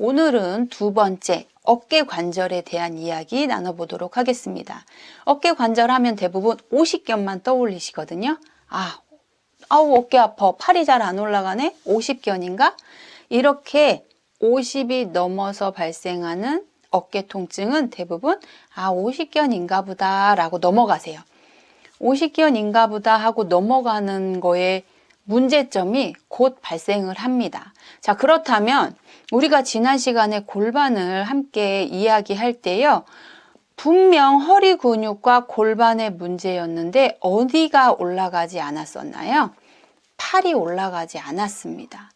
오늘은 두 번째 어깨 관절에 대한 이야기 나눠보도록 하겠습니다. 어깨 관절 하면 대부분 오십견만 떠올리시거든요. 아우 어깨 아파, 팔이 잘 안 올라가네, 오십견인가? 이렇게 50이 넘어서 발생하는 어깨 통증은 대부분 오십견인가 보다 라고 넘어가세요. 오십견인가 보다 하고 넘어가는 거에 문제점이 곧 발생을 합니다. 자, 그렇다면 우리가 지난 시간에 골반을 함께 이야기할 때요, 분명 허리 근육과 골반의 문제였는데 어디가 올라가지 않았었나요? 팔이 올라가지 않았습니다.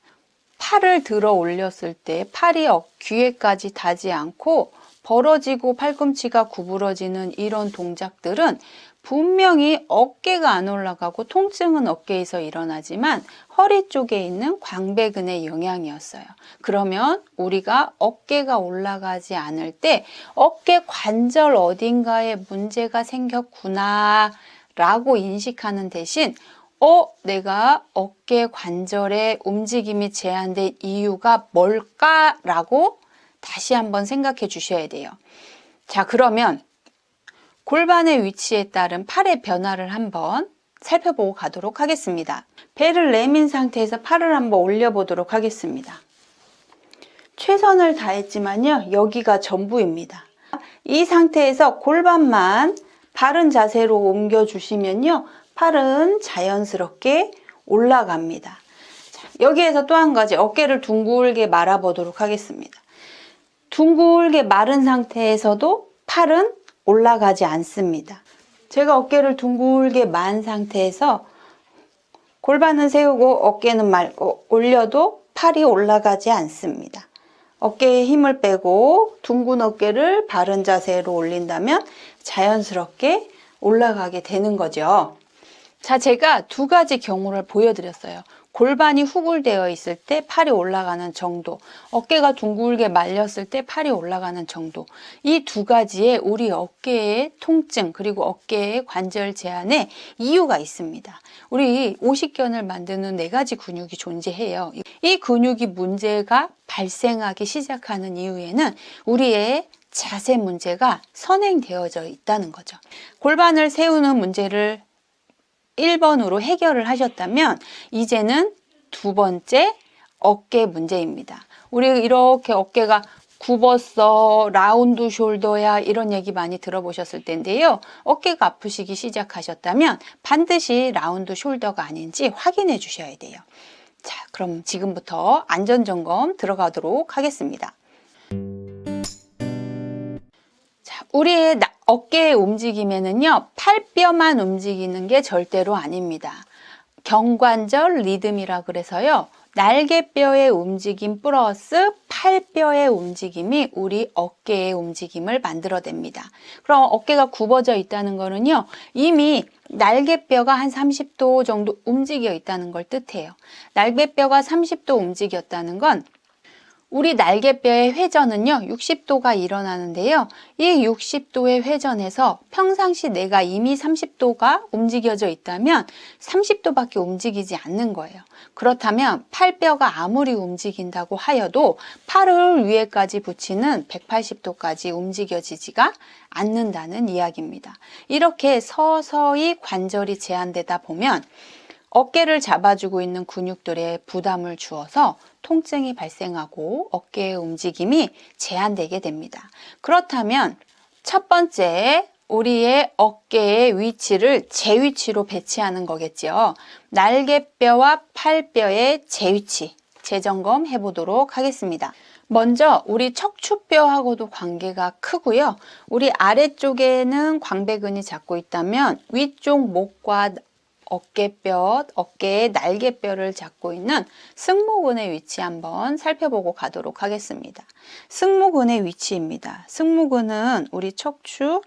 팔을 들어 올렸을 때 팔이 귀에까지 닿지 않고 벌어지고 팔꿈치가 구부러지는 이런 동작들은 분명히 어깨가 안 올라가고 통증은 어깨에서 일어나지만 허리 쪽에 있는 광배근의 영향이었어요. 그러면 우리가 어깨가 올라가지 않을 때 어깨 관절 어딘가에 문제가 생겼구나 라고 인식하는 대신 내가 어깨 관절의 움직임이 제한된 이유가 뭘까라고 다시 한번 생각해 주셔야 돼요. 자, 그러면 골반의 위치에 따른 팔의 변화를 한번 살펴보고 가도록 하겠습니다. 배를 내민 상태에서 팔을 한번 올려보도록 하겠습니다. 최선을 다했지만요, 여기가 전부입니다. 이 상태에서 골반만 바른 자세로 옮겨주시면요, 팔은 자연스럽게 올라갑니다. 자, 여기에서 또 한 가지 어깨를 둥글게 말아보도록 하겠습니다. 둥글게 마른 상태에서도 팔은 올라가지 않습니다. 제가 어깨를 둥글게 만 상태에서 골반은 세우고 어깨는 말고 올려도 팔이 올라가지 않습니다. 어깨에 힘을 빼고 둥근 어깨를 바른 자세로 올린다면 자연스럽게 올라가게 되는 거죠. 자, 제가 두 가지 경우를 보여드렸어요. 골반이 후굴되어 있을 때 팔이 올라가는 정도, 어깨가 둥글게 말렸을 때 팔이 올라가는 정도, 이 두 가지의 우리 어깨의 통증 그리고 어깨의 관절 제한에 이유가 있습니다. 우리 오십견을 만드는 4가지 근육이 존재해요. 이 근육이 문제가 발생하기 시작하는 이유에는 우리의 자세 문제가 선행되어져 있다는 거죠. 골반을 세우는 문제를 1번으로 해결을 하셨다면 이제는 두 번째 어깨 문제입니다. 우리 이렇게 어깨가 굽었어, 라운드 숄더야, 이런 얘기 많이 들어보셨을 텐데요. 어깨가 아프시기 시작하셨다면 반드시 라운드 숄더가 아닌지 확인해 주셔야 돼요. 자, 그럼 지금부터 안전점검 들어가도록 하겠습니다. 자, 우리의 어깨의 움직임에는요, 팔뼈만 움직이는 게 절대로 아닙니다. 경관절 리듬이라 그래서요, 날개뼈의 움직임 플러스 팔뼈의 움직임이 우리 어깨의 움직임을 만들어냅니다. 그럼 어깨가 굽어져 있다는 거는요, 이미 날개뼈가 한 30도 정도 움직여 있다는 걸 뜻해요. 날개뼈가 30도 움직였다는 건 우리 날개뼈의 회전은요 60도가 일어나는데요, 이 60도의 회전에서 평상시 내가 이미 30도가 움직여져 있다면 30도밖에 움직이지 않는 거예요. 그렇다면 팔뼈가 아무리 움직인다고 하여도 팔을 위에까지 붙이는 180도까지 움직여지지가 않는다는 이야기입니다. 이렇게 서서히 관절이 제한되다 보면 어깨를 잡아주고 있는 근육들에 부담을 주어서 통증이 발생하고 어깨의 움직임이 제한되게 됩니다. 그렇다면 첫 번째, 우리의 어깨의 위치를 제 위치로 배치하는 거겠죠. 날개뼈와 팔뼈의 제 위치, 재점검 해보도록 하겠습니다. 먼저 우리 척추뼈하고도 관계가 크고요. 우리 아래쪽에는 광배근이 잡고 있다면 위쪽 목과 어깨의 날개뼈를 잡고 있는 승모근의 위치 한번 살펴보고 가도록 하겠습니다. 승모근의 위치입니다. 승모근은 우리 척추,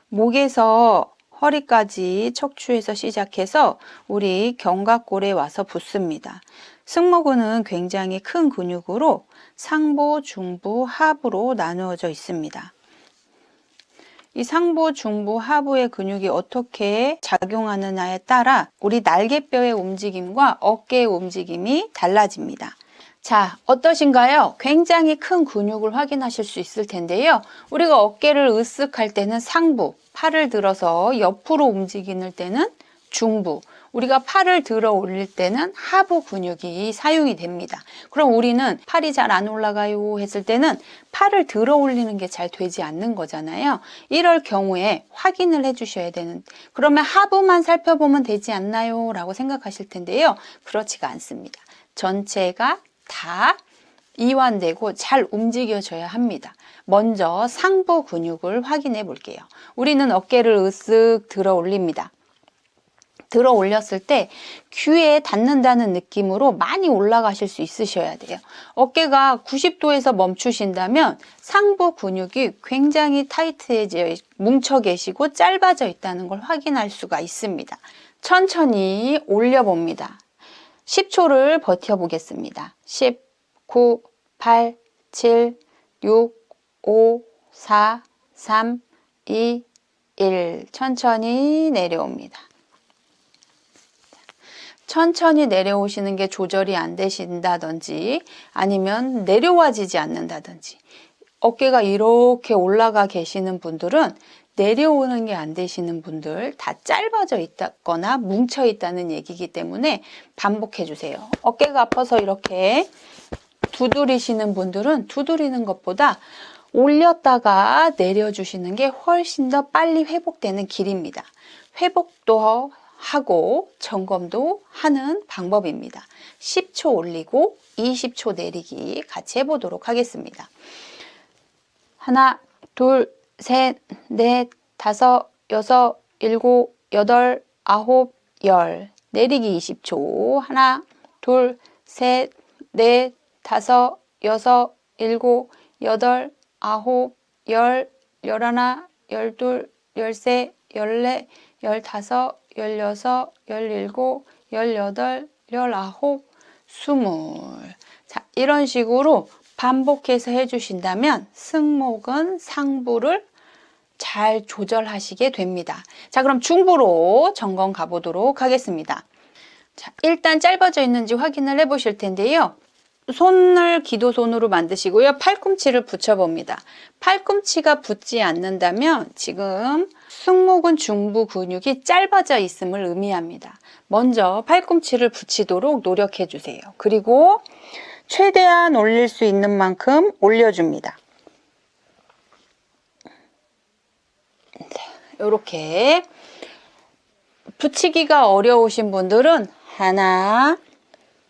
목에서 허리까지 척추에서 시작해서 우리 견갑골에 와서 붙습니다. 승모근은 굉장히 큰 근육으로 상부, 중부, 하부로 나누어져 있습니다. 이 상부, 중부, 하부의 근육이 어떻게 작용하느냐에 따라 우리 날개뼈의 움직임과 어깨의 움직임이 달라집니다. 자, 어떠신가요? 굉장히 큰 근육을 확인하실 수 있을 텐데요. 우리가 어깨를 으쓱할 때는 상부, 팔을 들어서 옆으로 움직이는 때는 중부, 우리가 팔을 들어 올릴 때는 하부 근육이 사용이 됩니다. 그럼 우리는 팔이 잘 안 올라가요 했을 때는 팔을 들어 올리는 게 잘 되지 않는 거잖아요. 이럴 경우에 확인을 해 주셔야 되는, 그러면 하부만 살펴보면 되지 않나요? 라고 생각하실 텐데요. 그렇지가 않습니다. 전체가 다 이완되고 잘 움직여져야 합니다. 먼저 상부 근육을 확인해 볼게요. 우리는 어깨를 으쓱 들어 올립니다. 들어 올렸을 때 귀에 닿는다는 느낌으로 많이 올라가실 수 있으셔야 돼요. 어깨가 90도에서 멈추신다면 상부 근육이 굉장히 타이트해져 뭉쳐 계시고 짧아져 있다는 걸 확인할 수가 있습니다. 천천히 올려봅니다. 10초를 버텨보겠습니다. 10, 9, 8, 7, 6, 5, 4, 3, 2, 1. 천천히 내려옵니다. 천천히 내려오시는 게 조절이 안 되신다든지 아니면 내려와지지 않는다든지 어깨가 이렇게 올라가 계시는 분들은 내려오는 게 안 되시는 분들 다 짧아져 있다거나 뭉쳐 있다는 얘기이기 때문에 반복해 주세요. 어깨가 아파서 이렇게 두드리시는 분들은 두드리는 것보다 올렸다가 내려주시는 게 훨씬 더 빨리 회복되는 길입니다. 회복도 하고 점검도 하는 방법입니다. 10초 올리고 20초 내리기 같이 해보도록 하겠습니다. 하나, 둘, 셋, 넷, 다섯, 여섯, 일곱, 여덟, 아홉, 열. 내리기 20초. 하나, 둘, 셋, 넷, 다섯, 여섯, 일곱, 여덟, 아홉, 열, 열하나, 열둘, 열세, 열네, 열다섯, 열여섯, 열일곱, 열여덟, 열아홉, 스물. 자, 이런 식으로 반복해서 해주신다면 승모근 상부를 잘 조절하시게 됩니다. 자, 그럼 중부로 점검 가보도록 하겠습니다. 자, 일단 짧아져 있는지 확인을 해 보실 텐데요. 손을 기도손으로 만드시고요. 팔꿈치를 붙여봅니다. 팔꿈치가 붙지 않는다면 지금 승모근 중부 근육이 짧아져 있음을 의미합니다. 먼저 팔꿈치를 붙이도록 노력해 주세요. 그리고 최대한 올릴 수 있는 만큼 올려줍니다. 이렇게 붙이기가 어려우신 분들은 하나,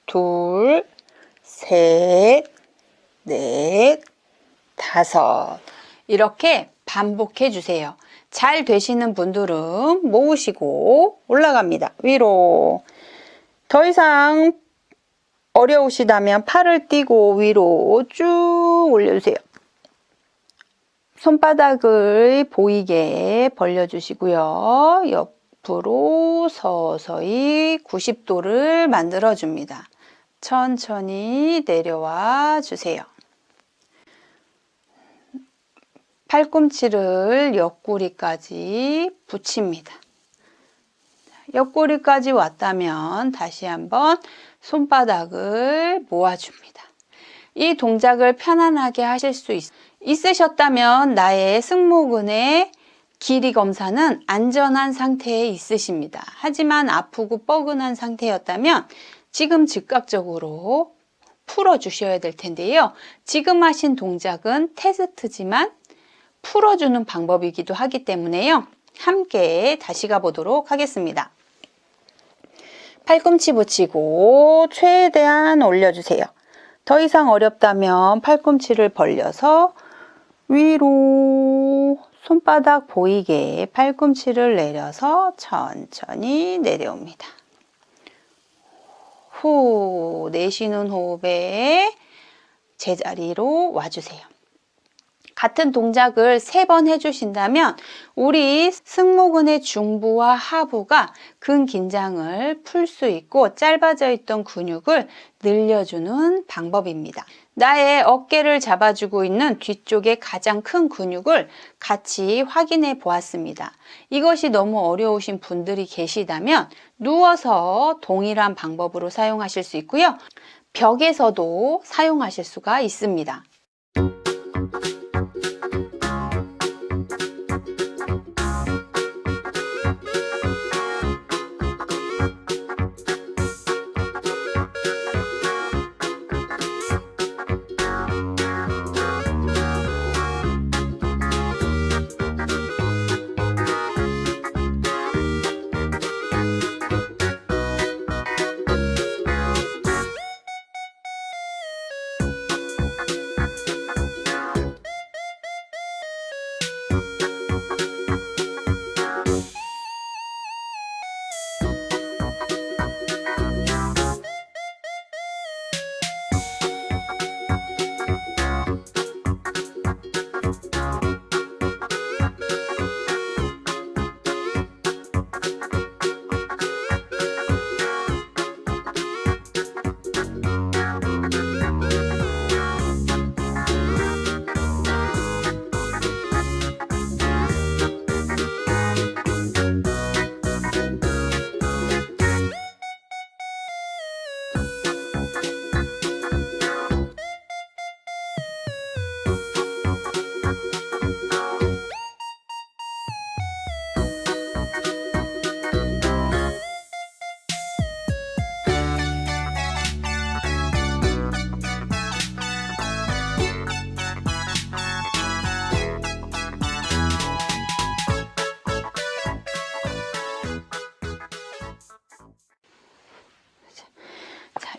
둘, 셋, 넷, 다섯 이렇게 반복해 주세요. 잘 되시는 분들은 모으시고 올라갑니다. 위로. 더 이상 어려우시다면 팔을 띄고 위로 쭉 올려주세요. 손바닥을 보이게 벌려주시고요. 옆으로 서서히 90도를 만들어줍니다. 천천히 내려와 주세요. 팔꿈치를 옆구리까지 붙입니다. 옆구리까지 왔다면 다시 한번 손바닥을 모아줍니다. 이 동작을 편안하게 하실 수 있으셨다면 나의 승모근의 길이 검사는 안전한 상태에 있으십니다. 하지만 아프고 뻐근한 상태였다면 지금 즉각적으로 풀어주셔야 될 텐데요. 지금 하신 동작은 테스트지만 풀어주는 방법이기도 하기 때문에요. 함께 다시 가보도록 하겠습니다. 팔꿈치 붙이고 최대한 올려주세요. 더 이상 어렵다면 팔꿈치를 벌려서 위로 손바닥 보이게 팔꿈치를 내려서 천천히 내려옵니다. 후, 내쉬는 호흡에 제자리로 와주세요. 같은 동작을 3번 해주신다면 우리 승모근의 중부와 하부가 근 긴장을 풀 수 있고 짧아져 있던 근육을 늘려주는 방법입니다. 나의 어깨를 잡아주고 있는 뒤쪽의 가장 큰 근육을 같이 확인해 보았습니다. 이것이 너무 어려우신 분들이 계시다면 누워서 동일한 방법으로 사용하실 수 있고요. 벽에서도 사용하실 수가 있습니다.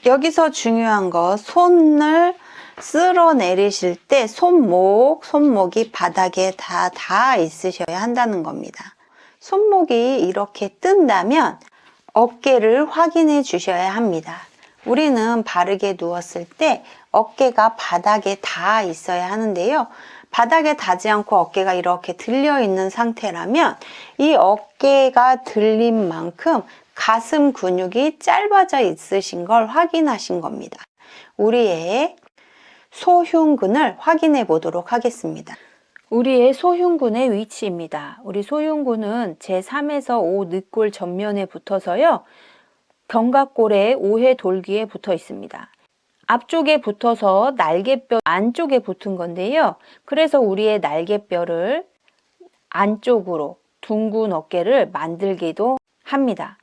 여기서 중요한 거, 손을 쓸어 내리실 때 손목이 바닥에 다 닿아 있으셔야 한다는 겁니다. 손목이 이렇게 뜬다면 어깨를 확인해 주셔야 합니다. 우리는 바르게 누웠을 때 어깨가 바닥에 닿아 있어야 하는데요. 바닥에 닿지 않고 어깨가 이렇게 들려 있는 상태라면 이 어깨가 들린 만큼 가슴 근육이 짧아져 있으신 걸 확인하신 겁니다. 우리의 소흉근을 확인해 보도록 하겠습니다. 우리의 소흉근의 위치입니다. 우리 소흉근은 제3에서 5 늑골 전면에 붙어서요. 견갑골의 5회 돌기에 붙어 있습니다. 앞쪽에 붙어서 날개뼈 안쪽에 붙은 건데요. 그래서 우리의 날개뼈를 안쪽으로 둥근 어깨를 만들기도 합니다.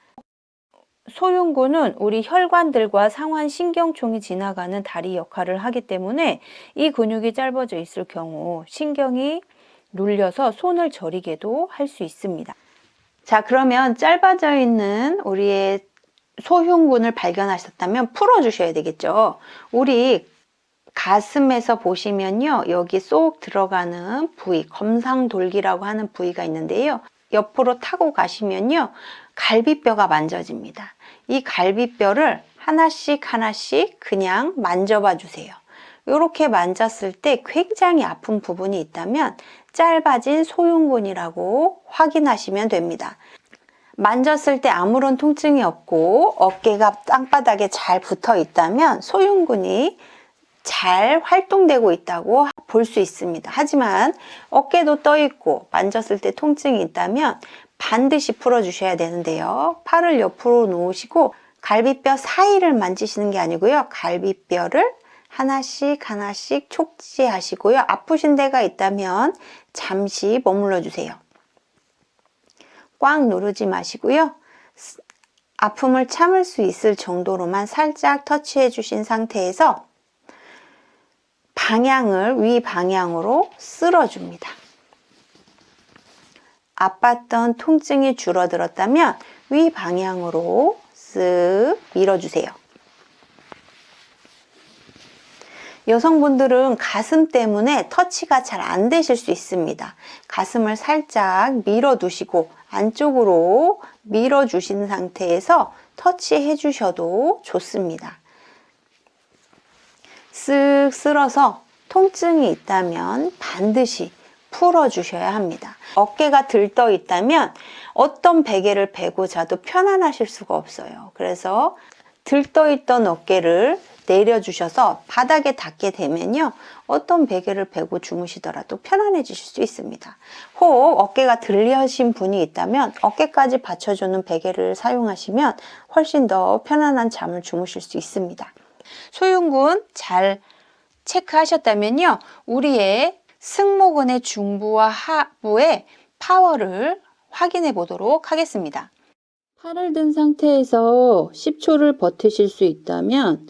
소흉근은 우리 혈관들과 상완신경총이 지나가는 다리 역할을 하기 때문에 이 근육이 짧아져 있을 경우 신경이 눌려서 손을 저리게도 할 수 있습니다. 자, 그러면 짧아져 있는 우리의 소흉근을 발견하셨다면 풀어주셔야 되겠죠. 우리 가슴에서 보시면요. 여기 쏙 들어가는 부위, 검상돌기라고 하는 부위가 있는데요. 옆으로 타고 가시면요. 갈비뼈가 만져집니다. 이 갈비뼈를 하나씩 그냥 만져봐 주세요. 이렇게 만졌을 때 굉장히 아픈 부분이 있다면 짧아진 소흉근이라고 확인하시면 됩니다. 만졌을 때 아무런 통증이 없고 어깨가 땅바닥에 잘 붙어 있다면 소흉근이 잘 활동되고 있다고 볼 수 있습니다. 하지만 어깨도 떠 있고 만졌을 때 통증이 있다면 반드시 풀어주셔야 되는데요. 팔을 옆으로 놓으시고 갈비뼈 사이를 만지시는 게 아니고요. 갈비뼈를 하나씩 촉지하시고요. 아프신 데가 있다면 잠시 머물러 주세요. 꽉 누르지 마시고요. 아픔을 참을 수 있을 정도로만 살짝 터치해 주신 상태에서 방향을 위 방향으로 쓸어줍니다. 아팠던 통증이 줄어들었다면 위 방향으로 쓱 밀어주세요. 여성분들은 가슴 때문에 터치가 잘 안 되실 수 있습니다. 가슴을 살짝 밀어두시고 안쪽으로 밀어주신 상태에서 터치해 주셔도 좋습니다. 쓱 쓸어서 통증이 있다면 반드시 풀어주셔야 합니다. 어깨가 들떠 있다면 어떤 베개를 베고 자도 편안하실 수가 없어요. 그래서 들떠 있던 어깨를 내려주셔서 바닥에 닿게 되면요. 어떤 베개를 베고 주무시더라도 편안해지실 수 있습니다. 혹 어깨가 들리신 분이 있다면 어깨까지 받쳐주는 베개를 사용하시면 훨씬 더 편안한 잠을 주무실 수 있습니다. 소흉근 잘 체크하셨다면요. 우리의 승모근의 중부와 하부의 파워를 확인해 보도록 하겠습니다. 팔을 든 상태에서 10초를 버티실 수 있다면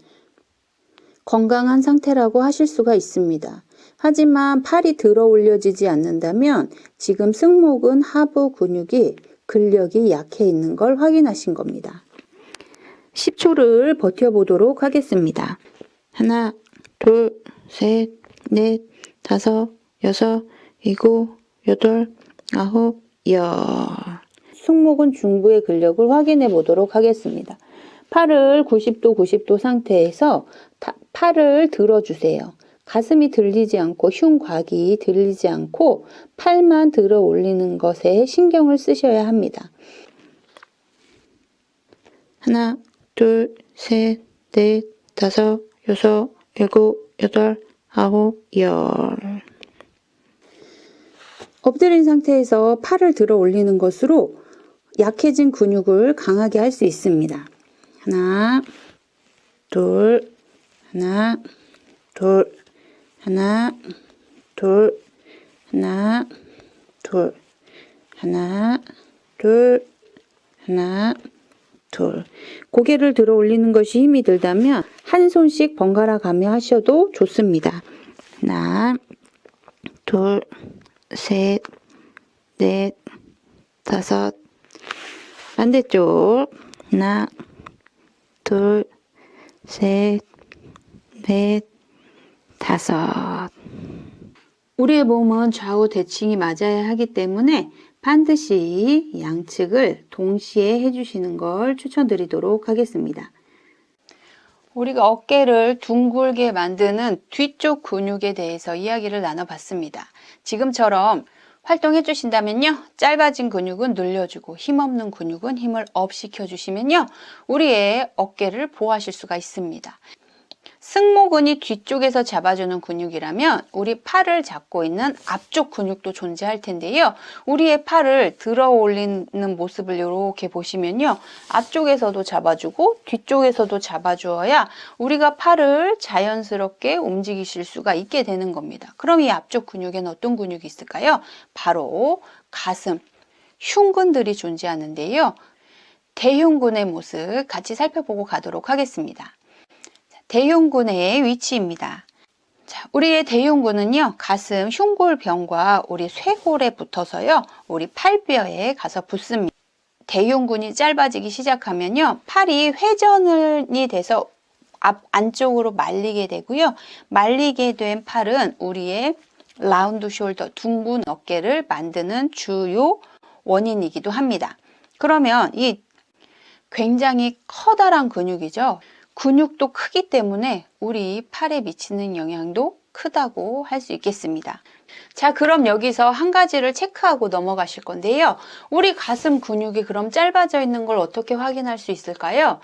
건강한 상태라고 하실 수가 있습니다. 하지만 팔이 들어 올려지지 않는다면 지금 승모근 하부 근육이 근력이 약해 있는 걸 확인하신 겁니다. 10초를 버텨보도록 하겠습니다. 하나, 둘, 셋, 넷, 다섯, 여섯, 일곱, 여덟, 아홉, 열. 승모근 중부의 근력을 확인해 보도록 하겠습니다. 팔을 90도 상태에서 팔을 들어주세요. 가슴이 들리지 않고 흉곽이 들리지 않고 팔만 들어 올리는 것에 신경을 쓰셔야 합니다. 하나, 둘, 셋, 넷, 다섯, 여섯, 일곱, 여덟, 아홉, 열. 엎드린 상태에서 팔을 들어 올리는 것으로 약해진 근육을 강하게 할 수 있습니다. 하나, 둘, 하나, 둘, 하나, 둘, 하나, 둘, 하나, 둘, 하나, 둘. 고개를 들어 올리는 것이 힘이 들다면 한 손씩 번갈아 가며 하셔도 좋습니다. 하나, 둘, 셋, 넷, 다섯. 반대쪽. 하나, 둘, 셋, 넷, 다섯. 우리의 몸은 좌우 대칭이 맞아야 하기 때문에 반드시 양측을 동시에 해주시는 걸 추천드리도록 하겠습니다. 우리가 어깨를 둥글게 만드는 뒤쪽 근육에 대해서 이야기를 나눠봤습니다. 지금처럼 활동해 주신다면요. 짧아진 근육은 늘려주고 힘없는 근육은 힘을 업 시켜주시면요. 우리의 어깨를 보호하실 수가 있습니다. 승모근이 뒤쪽에서 잡아주는 근육이라면 우리 팔을 잡고 있는 앞쪽 근육도 존재할 텐데요. 우리의 팔을 들어 올리는 모습을 이렇게 보시면요. 앞쪽에서도 잡아주고 뒤쪽에서도 잡아주어야 우리가 팔을 자연스럽게 움직이실 수가 있게 되는 겁니다. 그럼 이 앞쪽 근육에는 어떤 근육이 있을까요? 바로 가슴, 흉근들이 존재하는데요. 대흉근의 모습 같이 살펴보고 가도록 하겠습니다. 대흉근의 위치입니다. 자, 우리의 대흉근은요, 가슴 흉골병과 우리 쇄골에 붙어서요, 우리 팔뼈에 가서 붙습니다. 대흉근이 짧아지기 시작하면요, 팔이 회전이 돼서 안쪽으로 말리게 되고요, 말리게 된 팔은 우리의 라운드 숄더, 둥근 어깨를 만드는 주요 원인이기도 합니다. 그러면 이 굉장히 커다란 근육이죠. 근육도 크기 때문에 우리 팔에 미치는 영향도 크다고 할 수 있겠습니다. 자, 그럼 여기서 한 가지를 체크하고 넘어가실 건데요. 우리 가슴 근육이 그럼 짧아져 있는 걸 어떻게 확인할 수 있을까요?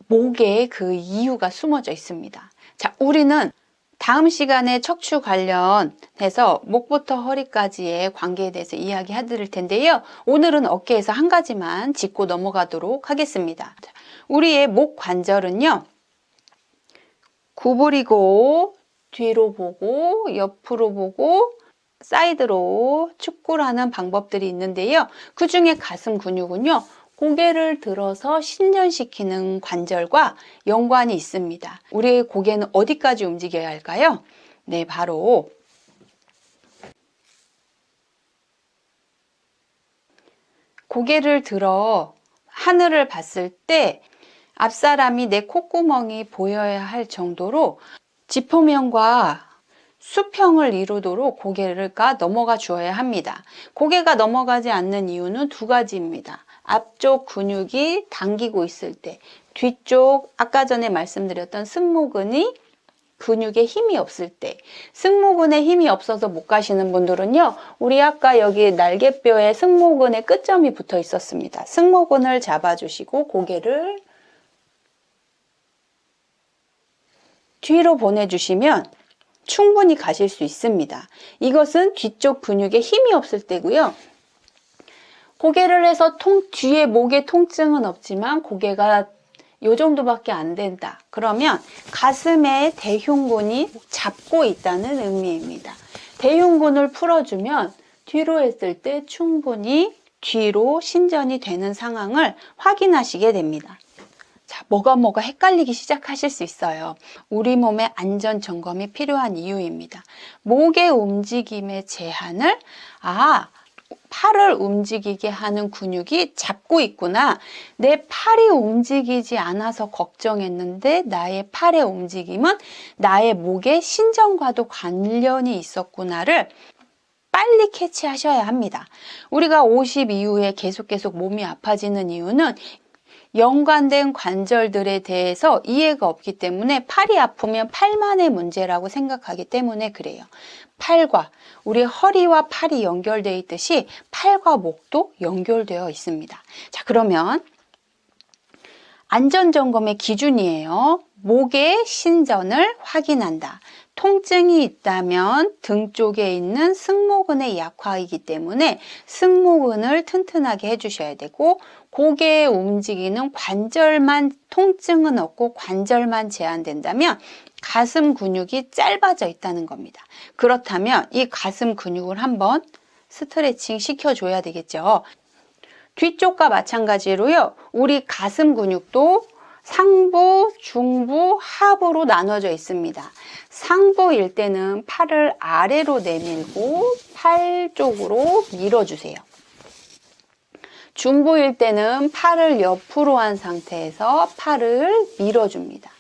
목에 그 이유가 숨어져 있습니다. 자, 우리는 다음 시간에 척추 관련해서 목부터 허리까지의 관계에 대해서 이야기 해드릴 텐데요. 오늘은 어깨에서 한 가지만 짚고 넘어가도록 하겠습니다. 우리의 목 관절은요, 구부리고 뒤로 보고 옆으로 보고 사이드로 축구를 하는 방법들이 있는데요. 그 중에 가슴 근육은요, 고개를 들어서 신전시키는 관절과 연관이 있습니다. 우리의 고개는 어디까지 움직여야 할까요? 네, 바로 고개를 들어 하늘을 봤을 때 앞사람이 내 콧구멍이 보여야 할 정도로 지포면과 수평을 이루도록 고개가 넘어가 주어야 합니다. 고개가 넘어가지 않는 이유는 두 가지입니다. 앞쪽 근육이 당기고 있을 때, 뒤쪽 아까 전에 말씀드렸던 승모근이 근육에 힘이 없을 때, 승모근에 힘이 없어서 못 가시는 분들은요, 우리 아까 여기 날개뼈에 승모근의 끝점이 붙어 있었습니다. 승모근을 잡아주시고 고개를 뒤로 보내주시면 충분히 가실 수 있습니다. 이것은 뒤쪽 근육에 힘이 없을 때고요. 고개를 해서 뒤에 목에 통증은 없지만 고개가 요 정도밖에 안 된다. 그러면 가슴에 대흉근이 잡고 있다는 의미입니다. 대흉근을 풀어주면 뒤로 했을 때 충분히 뒤로 신전이 되는 상황을 확인하시게 됩니다. 자, 뭐가 헷갈리기 시작하실 수 있어요. 우리 몸의 안전 점검이 필요한 이유입니다. 목의 움직임의 제한을 팔을 움직이게 하는 근육이 잡고 있구나. 내 팔이 움직이지 않아서 걱정했는데 나의 팔의 움직임은 나의 목의 신전과도 관련이 있었구나를 빨리 캐치하셔야 합니다. 우리가 50 이후에 계속 몸이 아파지는 이유는 연관된 관절들에 대해서 이해가 없기 때문에 팔이 아프면 팔만의 문제라고 생각하기 때문에 그래요. 팔과 우리 허리와 팔이 연결되어 있듯이 팔과 목도 연결되어 있습니다. 자, 그러면 안전점검의 기준이에요. 목의 신전을 확인한다. 통증이 있다면 등 쪽에 있는 승모근의 약화이기 때문에 승모근을 튼튼하게 해주셔야 되고, 고개에 움직이는 관절만 통증은 없고 관절만 제한된다면 가슴 근육이 짧아져 있다는 겁니다. 그렇다면 이 가슴 근육을 한번 스트레칭 시켜줘야 되겠죠. 뒤쪽과 마찬가지로요. 우리 가슴 근육도 상부, 중부, 하부로 나눠져 있습니다. 상부일 때는 팔을 아래로 내밀고 팔 쪽으로 밀어주세요. 중부일 때는 팔을 옆으로 한 상태에서 팔을 밀어줍니다.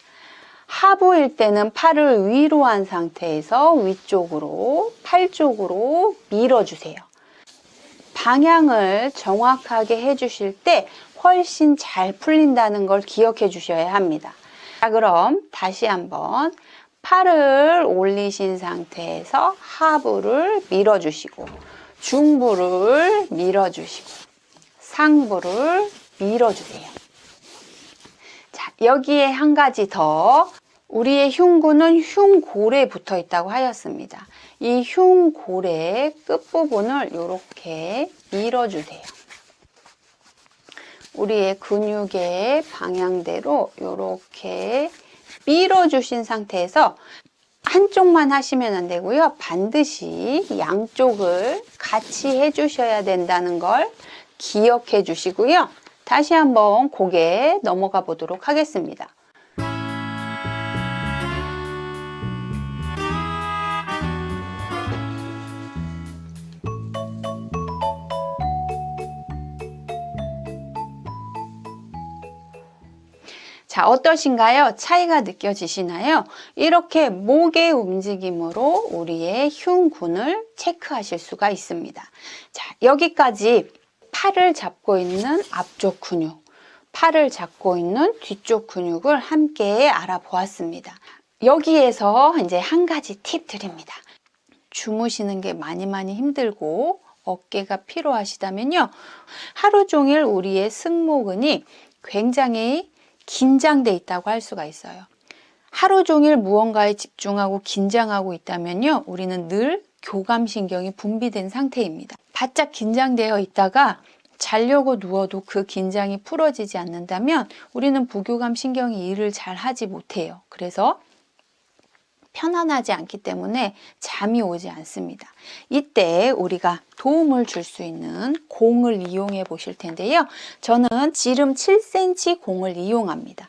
하부일 때는 팔을 위로 한 상태에서 위쪽으로, 팔 쪽으로 밀어주세요. 방향을 정확하게 해주실 때 훨씬 잘 풀린다는 걸 기억해 주셔야 합니다. 자, 그럼 다시 한번 팔을 올리신 상태에서 하부를 밀어주시고, 중부를 밀어주시고, 상부를 밀어주세요. 자, 여기에 한 가지 더. 우리의 흉근은 흉골에 붙어 있다고 하였습니다. 이 흉골의 끝부분을 이렇게 밀어주세요. 우리의 근육의 방향대로 이렇게 밀어주신 상태에서 한쪽만 하시면 안 되고요. 반드시 양쪽을 같이 해주셔야 된다는 걸 기억해 주시고요. 다시 한번 고개 넘어가 보도록 하겠습니다. 자, 어떠신가요? 차이가 느껴지시나요? 이렇게 목의 움직임으로 우리의 흉근을 체크하실 수가 있습니다. 자, 여기까지 팔을 잡고 있는 앞쪽 근육, 팔을 잡고 있는 뒤쪽 근육을 함께 알아보았습니다. 여기에서 이제 한 가지 팁 드립니다. 주무시는 게 많이 힘들고 어깨가 피로하시다면요. 하루 종일 우리의 승모근이 굉장히 긴장돼 있다고 할 수가 있어요. 하루 종일 무언가에 집중하고 긴장하고 있다면요. 우리는 늘 교감신경이 분비된 상태입니다. 바짝 긴장되어 있다가 자려고 누워도 그 긴장이 풀어지지 않는다면 우리는 부교감신경이 일을 잘 하지 못해요. 그래서 편안하지 않기 때문에 잠이 오지 않습니다. 이때 우리가 도움을 줄 수 있는 공을 이용해 보실 텐데요. 저는 지름 7cm 공을 이용합니다.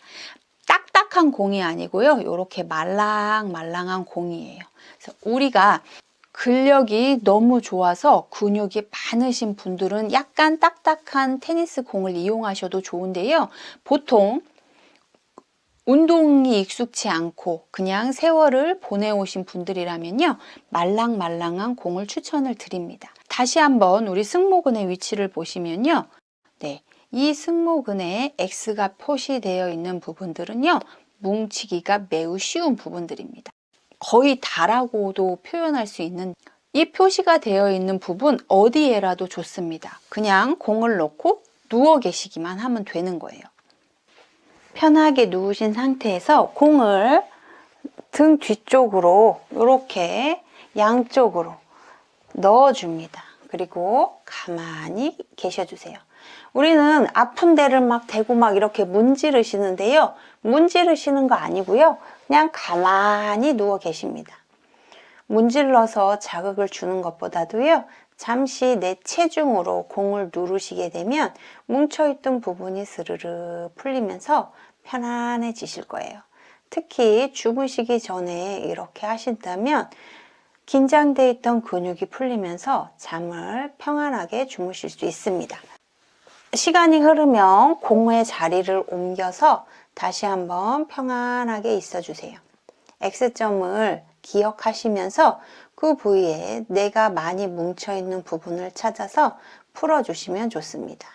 딱딱한 공이 아니고요. 이렇게 말랑말랑한 공이에요. 그래서 우리가 근력이 너무 좋아서 근육이 많으신 분들은 약간 딱딱한 테니스 공을 이용하셔도 좋은데요. 보통 운동이 익숙치 않고 그냥 세월을 보내오신 분들이라면요. 말랑말랑한 공을 추천을 드립니다. 다시 한번 우리 승모근의 위치를 보시면요. 네, 이 승모근에 X가 표시되어 있는 부분들은요. 뭉치기가 매우 쉬운 부분들입니다. 거의 다라고도 표현할 수 있는 이 표시가 되어 있는 부분 어디에라도 좋습니다. 그냥 공을 넣고 누워 계시기만 하면 되는 거예요. 편하게 누우신 상태에서 공을 등 뒤쪽으로 이렇게 양쪽으로 넣어줍니다. 그리고 가만히 계셔주세요. 우리는 아픈 데를 막 대고 막 이렇게 문지르시는데요. 문지르시는 거 아니고요. 그냥 가만히 누워 계십니다. 문질러서 자극을 주는 것보다도요. 잠시 내 체중으로 공을 누르시게 되면 뭉쳐있던 부분이 스르르 풀리면서 편안해지실 거예요. 특히 주무시기 전에 이렇게 하신다면 긴장되어 있던 근육이 풀리면서 잠을 평안하게 주무실 수 있습니다. 시간이 흐르면 공의 자리를 옮겨서 다시 한번 평안하게 있어주세요. X점을 기억하시면서 그 부위에 내가 많이 뭉쳐있는 부분을 찾아서 풀어주시면 좋습니다.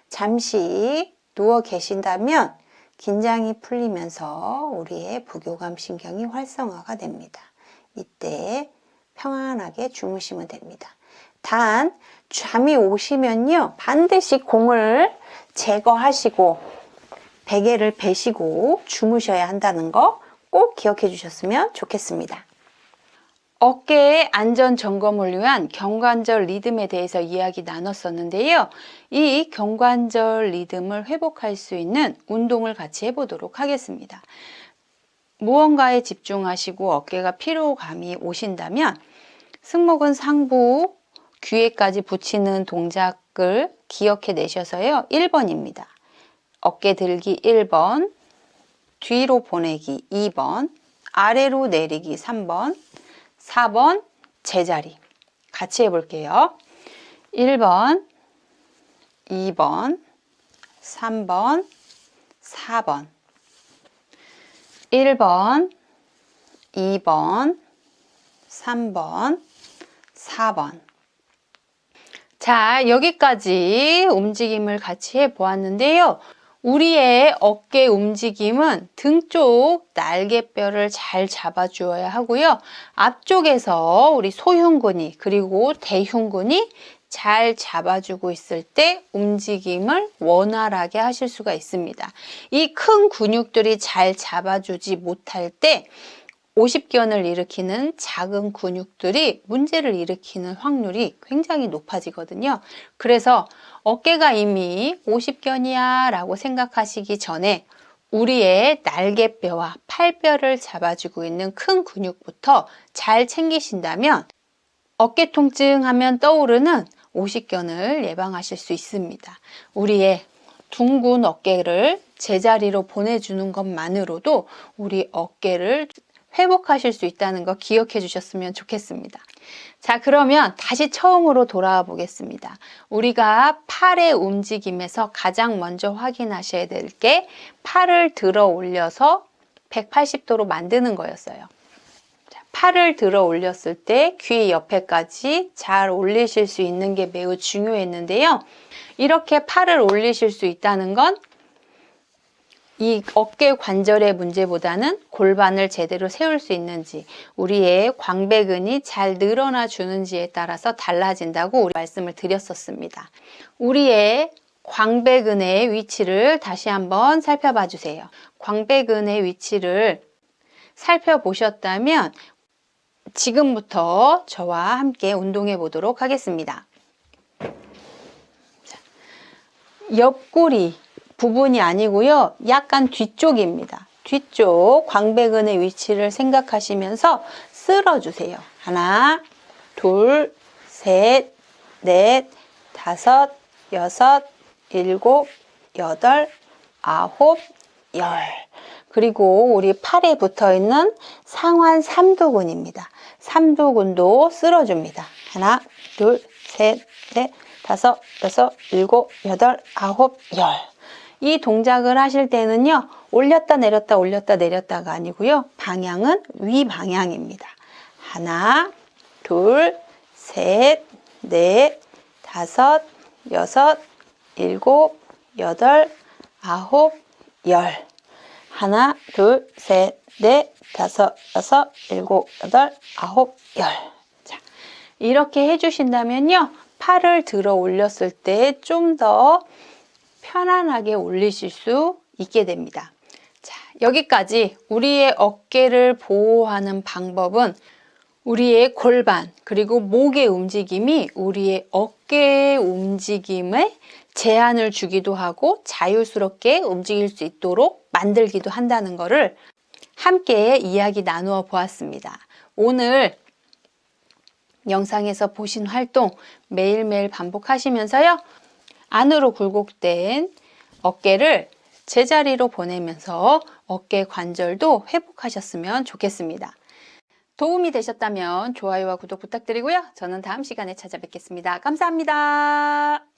잠시 누워 계신다면 긴장이 풀리면서 우리의 부교감 신경이 활성화가 됩니다. 이때 평안하게 주무시면 됩니다. 단 잠이 오시면요 반드시 공을 제거하시고 베개를 베시고 주무셔야 한다는 거 꼭 기억해 주셨으면 좋겠습니다. 어깨의 안전 점검을 위한 경관절 리듬에 대해서 이야기 나눴었는데요. 이 경관절 리듬을 회복할 수 있는 운동을 같이 해보도록 하겠습니다. 무언가에 집중하시고 어깨가 피로감이 오신다면 승모근 상부 귀에까지 붙이는 동작을 기억해 내셔서요. 1번입니다. 어깨 들기 1번, 뒤로 보내기 2번, 아래로 내리기 3번, 4번 제자리 같이 해볼게요. 1번, 2번, 3번, 4번 1번, 2번, 3번, 4번 자, 여기까지 움직임을 같이 해보았는데요. 우리의 어깨 움직임은 등 쪽 날개뼈를 잘 잡아주어야 하고요. 앞쪽에서 우리 소흉근이 그리고 대흉근이 잘 잡아주고 있을 때 움직임을 원활하게 하실 수가 있습니다. 이 큰 근육들이 잘 잡아주지 못할 때 오십견을 일으키는 작은 근육들이 문제를 일으키는 확률이 굉장히 높아지거든요. 그래서 어깨가 이미 오십견이야 라고 생각하시기 전에 우리의 날개뼈와 팔뼈를 잡아주고 있는 큰 근육부터 잘 챙기신다면 어깨 통증 하면 떠오르는 오십견을 예방하실 수 있습니다. 우리의 둥근 어깨를 제자리로 보내주는 것만으로도 우리 어깨를 회복하실 수 있다는 거 기억해 주셨으면 좋겠습니다. 자, 그러면 다시 처음으로 돌아와 보겠습니다. 우리가 팔의 움직임에서 가장 먼저 확인하셔야 될 게 팔을 들어 올려서 180도로 만드는 거였어요. 자, 팔을 들어 올렸을 때 귀 옆에까지 잘 올리실 수 있는 게 매우 중요했는데요. 이렇게 팔을 올리실 수 있다는 건 이 어깨 관절의 문제보다는 골반을 제대로 세울 수 있는지 우리의 광배근이 잘 늘어나 주는지에 따라서 달라진다고 말씀을 드렸었습니다. 우리의 광배근의 위치를 다시 한번 살펴봐 주세요. 광배근의 위치를 살펴보셨다면 지금부터 저와 함께 운동해 보도록 하겠습니다. 옆구리 부분이 아니고요. 약간 뒤쪽입니다. 뒤쪽 광배근의 위치를 생각하시면서 쓸어주세요. 하나, 둘, 셋, 넷, 다섯, 여섯, 일곱, 여덟, 아홉, 열. 그리고 우리 팔에 붙어있는 상완 삼두근입니다. 삼두근도 쓸어줍니다. 하나, 둘, 셋, 넷, 다섯, 여섯, 일곱, 여덟, 아홉, 열. 이 동작을 하실 때는요. 올렸다 내렸다 올렸다 내렸다가 아니고요. 방향은 위 방향입니다. 하나, 둘, 셋, 넷, 다섯, 여섯, 일곱, 여덟, 아홉, 열. 하나, 둘, 셋, 넷, 다섯, 여섯, 일곱, 여덟, 아홉, 열. 자, 이렇게 해주신다면요. 팔을 들어 올렸을 때 좀 더 편안하게 올리실 수 있게 됩니다. 자, 여기까지 우리의 어깨를 보호하는 방법은 우리의 골반 그리고 목의 움직임이 우리의 어깨의 움직임에 제한을 주기도 하고 자유스럽게 움직일 수 있도록 만들기도 한다는 것을 함께 이야기 나누어 보았습니다. 오늘 영상에서 보신 활동 매일매일 반복하시면서요. 안으로 굴곡된 어깨를 제자리로 보내면서 어깨 관절도 회복하셨으면 좋겠습니다. 도움이 되셨다면 좋아요와 구독 부탁드리고요. 저는 다음 시간에 찾아뵙겠습니다. 감사합니다.